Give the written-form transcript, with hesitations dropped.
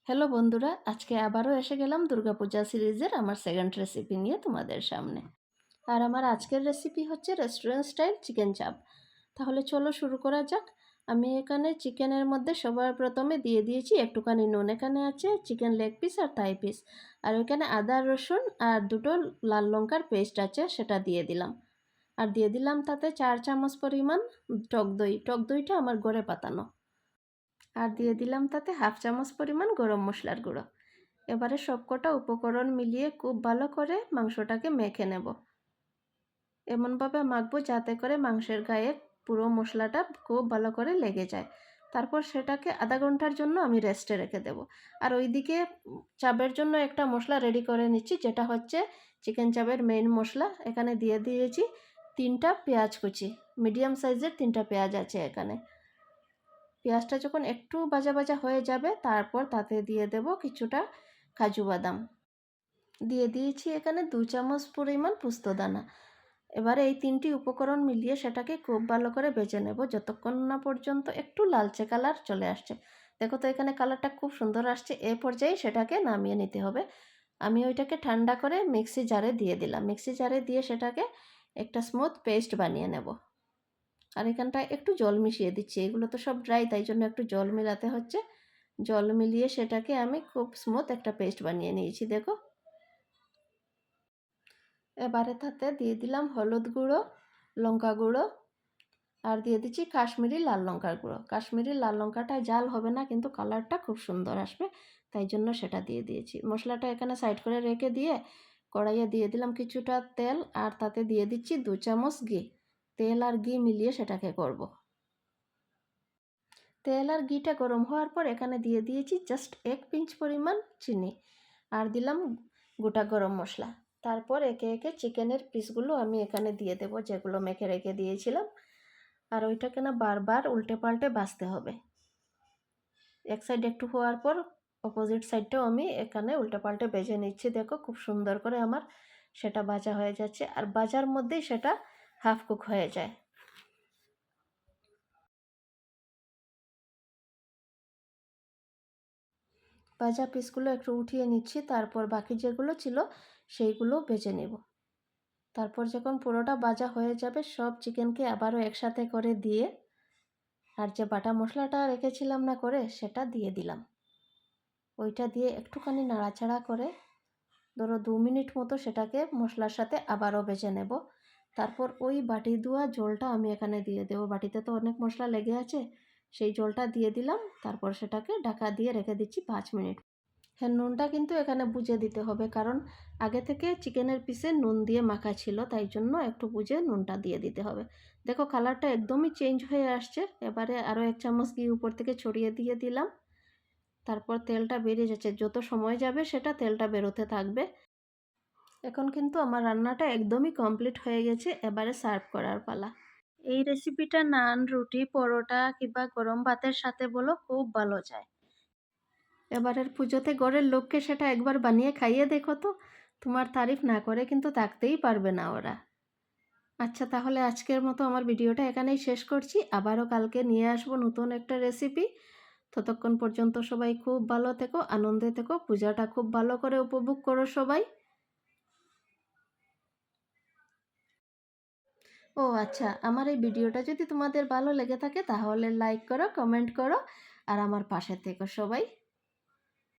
Hello বন্ধুরা, আজকে আবারও এসে গেলাম দুর্গাপূজা সিরিজের আমার সেকেন্ড রেসিপি নিয়ে তোমাদের সামনে। আর আমার আজকের রেসিপি হচ্ছে রেস্টুরেন্ট স্টাইল চিকেন চাপ। তাহলে চলো শুরু করা যাক। আমি এখানে চিকেনের মধ্যে সবার প্রথমে দিয়ে দিয়েছি একটুখানি নুন। এখানে আছে চিকেন লেগ পিস আর থাই পিস, আর এখানে আদা রসুন আর দুটো লাল লঙ্কার পেস্ট আছে, সেটা দিয়ে দিলাম। আর দিয়ে দিলাম তাতে 4 চামচ পরিমাণ টক দই। টক দইটা আমার ঘরে পাতানো। আর দিয়ে দিলাম তাতে হাফ চামচ পরিমাণ গরম মশলার গুঁড়ো। এবারে সবকটা উপকরণ মিলিয়ে খুব ভালো করে মাংসটাকে মেখে নেব। এমনভাবে মাখবো যাতে করে মাংসের গায়ে পুরো মশলাটা খুব ভালো করে লেগে যায়। তারপর সেটাকে আধা ঘন্টার জন্য আমি রেস্টে রেখে দেব। আর ওইদিকে চাপের জন্য একটা মশলা রেডি করে নিচ্ছি, যেটা হচ্ছে চিকেন চাপের মেইন মশলা। এখানে দিয়ে দিয়েছি 3টা পেঁয়াজ কুচি, মিডিয়াম সাইজের 3টা পেঁয়াজ আছে এখানে। পেঁয়াজটা যখন একটু ভাজা ভাজা হয়ে যাবে, তারপর তাতে দিয়ে দেব কিছুটা কাজু বাদাম। দিয়ে দিয়েছি এখানে 2 চামচ পরিমাণ পোস্তদানা। এবারে এই 3টি উপকরণ মিলিয়ে সেটাকে খুব ভালো করে ভেজে নেব যতক্ষণ না পর্যন্ত একটু লালচে কালার চলে আসছে। দেখো তো এখানে কালারটা খুব সুন্দর আসছে। এই পর্যায়ে সেটাকে নামিয়ে নিতে হবে। আমি ওইটাকে ঠান্ডা করে মিক্সি জারে দিয়ে দিলাম। মিক্সি জারে দিয়ে সেটাকে একটা স্মুথ পেস্ট বানিয়ে নেব। আর এখানটায় একটু জল মিশিয়ে দিচ্ছি, এগুলো তো সব ড্রাই, তাই জন্য একটু জল মিলাতে হচ্ছে। জল মিলিয়ে সেটাকে আমি খুব স্মুথ একটা পেস্ট বানিয়ে নিয়েছি। দেখো, এবারে তাতে দিয়ে দিলাম হলুদ গুঁড়ো, লঙ্কা গুঁড়ো, আর দিয়ে দিচ্ছি কাশ্মীরি লাল লঙ্কার গুঁড়ো। কাশ্মীরি লাল লঙ্কাটা ঝাল হবে না, কিন্তু কালারটা খুব সুন্দর আসবে, তাই জন্য সেটা দিয়ে দিয়েছি। মশলাটা এখানে সাইড করে রেখে দিয়ে কড়াইয়ে দিয়ে দিলাম কিছুটা তেল, আর তাতে দিয়ে দিচ্ছি 2 চামচ ঘি। তেল আর ঘি মিলিয়ে সেটাকে করব। তেল আর ঘিটা গরম হওয়ার পর এখানে দিয়ে দিয়েছি জাস্ট 1 পিঞ্চ পরিমাণ চিনি, আর দিলাম গোটা গরম মশলা। তারপর একে একে চিকেনের পিসগুলো আমি এখানে দিয়ে দেব, যেগুলো মেখে রেখে দিয়েছিলাম। আর ওইটাকে না বারবার উল্টে পাল্টে ভাজতে হবে। এক সাইড একটু হওয়ার পর অপোজিট সাইডটাও আমি এখানে উল্টে পাল্টে ভেজে নিচ্ছি। দেখো, খুব সুন্দর করে আমার সেটা ভাজা হয়ে যাচ্ছে, আর ভাজার মধ্যেই সেটা হাফ কুক হয়ে যায়। ভাজা পিসগুলো একটু উঠিয়ে নিচ্ছি, তারপর বাকি যেগুলো ছিল সেইগুলো ভেজে নেব। তারপর যখন পুরোটা ভাজা হয়ে যাবে, সব চিকেনকে আবারও একসাথে করে দিয়ে আর যে বাটা মশলাটা রেখেছিলাম না করে, সেটা দিয়ে দিলাম। ওইটা দিয়ে একটুখানি নাড়াচাড়া করে ধরো 2 মিনিট মতো সেটাকে মশলার সাথে আবারও ভেজে নেব। তারপর ওই বাটি ধোয়া জলটা আমি এখানে দিয়ে দেবো। বাটিতে তো অনেক মশলা লেগে আছে, সেই জলটা দিয়ে দিলাম। তারপর সেটাকে ঢাকা দিয়ে রেখে দিচ্ছি 5 মিনিট। হ্যাঁ, নুনটা কিন্তু এখানে বুঝে দিতে হবে, কারণ আগে থেকে চিকেনের পিসে নুন দিয়ে মাখা ছিল, তাই জন্য একটু বুঝে নুনটা দিয়ে দিতে হবে। দেখো, কালারটা একদমই চেঞ্জ হয়ে আসছে। এবারে আরও 1 চামচ ঘি উপর থেকে ছড়িয়ে দিয়ে দিলাম। তারপর তেলটা বেরিয়ে যাচ্ছে, যত সময় যাবে সেটা তেলটা বেরোতে থাকবে। এখন কিন্তু আমার রান্নাটা একদমই কমপ্লিট হয়ে গেছে। এবারে সার্ভ করার পালা। এই রেসিপিটা নান, রুটি, পরোটা কিংবা গরম ভাতের সাথে বলো, খুব ভালো যায়। এবারের পুজোতে ঘরের লোককে সেটা একবার বানিয়ে খাইয়ে দেখো তো, তোমার তারিফ না করে কিন্তু থাকতেই পারবে না ওরা। আচ্ছা, তাহলে আজকের মতো আমার ভিডিওটা এখানেই শেষ করছি। আবারও কালকে নিয়ে আসবো নতুন একটা রেসিপি। ততক্ষণ পর্যন্ত সবাই খুব ভালো থেকো, আনন্দে থেকো, পূজাটা খুব ভালো করে উপভোগ করো সবাই। ও আচ্ছা, আমার এই ভিডিওটা যদি তোমাদের ভালো লেগে থাকে তাহলে লাইক করো, কমেন্ট করো, আর আমার পাশে থেকো সবাই।